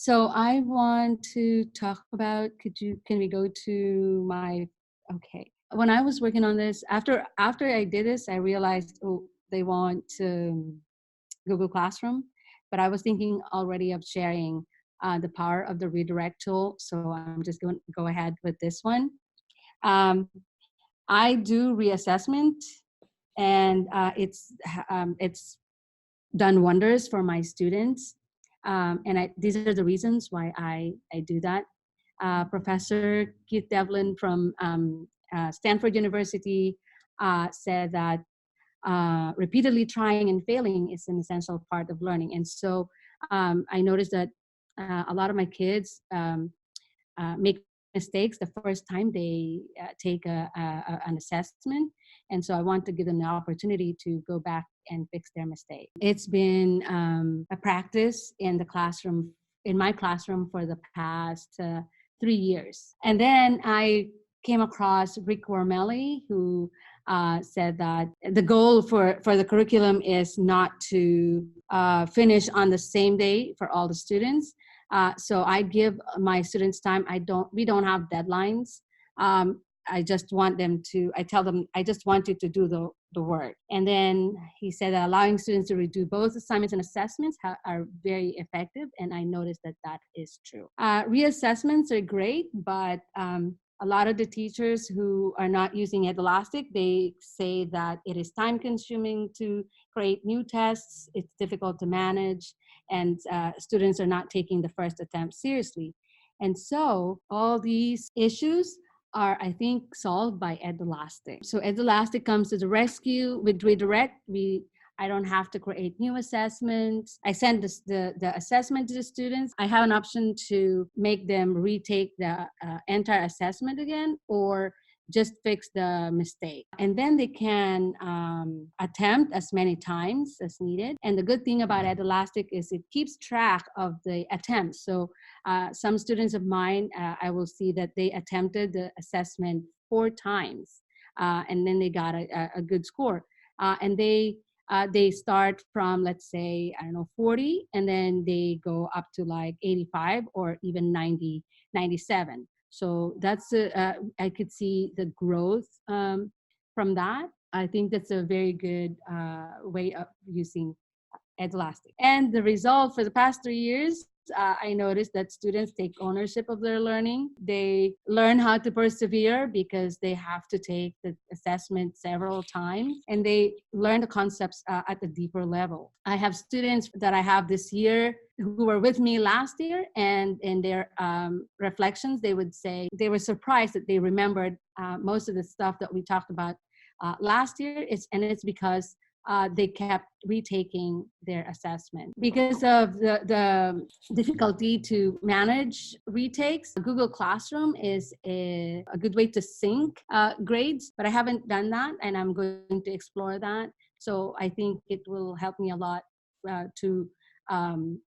So I want to talk about, can we go to okay. When I was working on this, after I did this, I realized, they want Google Classroom, but I was thinking already of sharing the power of the redirect tool. So I'm just going to go ahead with this one. Um, I do reassessment, and it's done wonders for my students. These are the reasons why I do that. Professor Keith Devlin from Stanford University said that repeatedly trying and failing is an essential part of learning. And so I noticed that a lot of my kids make mistakes the first time they take an assessment. And so I want to give them the opportunity to go back and fix their mistake. It's been a practice in the classroom, in my classroom, for the past 3 years. And then I came across Rick Wormelli, who said that the goal for the curriculum is not to finish on the same day for all the students. So I give my students time. We don't have deadlines. I just want them to, I tell them, I just want you to do the work. And then he said that allowing students to redo both assignments and assessments are very effective. And I noticed that that is true. Reassessments are great, but a lot of the teachers who are not using Edulastic, they say that it is time consuming to create new tests. It's difficult to manage, and students are not taking the first attempt seriously. And so all these issues are, I think, solved by Edulastic. So Edulastic comes to the rescue with redirect. I don't have to create new assessments. I send the assessment to the students. I have an option to make them retake the entire assessment again, or just fix the mistake. And then they can attempt as many times as needed. And the good thing about Edulastic is it keeps track of the attempts. So some students of mine, I will see that they attempted the assessment 4 times, and then they got a good score. And they start from, let's say, 40, and then they go up to like 85 or even 90, 97. So that's I could see the growth from that. I think that's a very good way of using Edulastic. And the result for the past 3 years, I noticed that students take ownership of their learning. They learn how to persevere because they have to take the assessment several times, and they learn the concepts at a deeper level. I have students that I have this year who were with me last year, and in their reflections, they would say they were surprised that they remembered most of the stuff that we talked about last year. It's because they kept retaking their assessment. Because of the difficulty to manage retakes, Google Classroom is a good way to sync grades, but I haven't done that, and I'm going to explore that. So I think it will help me a lot to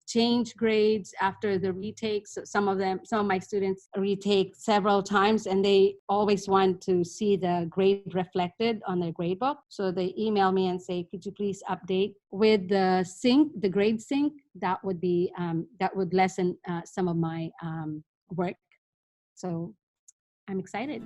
change grades after the retakes. So some of my students retake several times, and they always want to see the grade reflected on their grade book. So they email me and say, could you please update with the grade sync? That would be that would lessen some of my work. So I'm excited.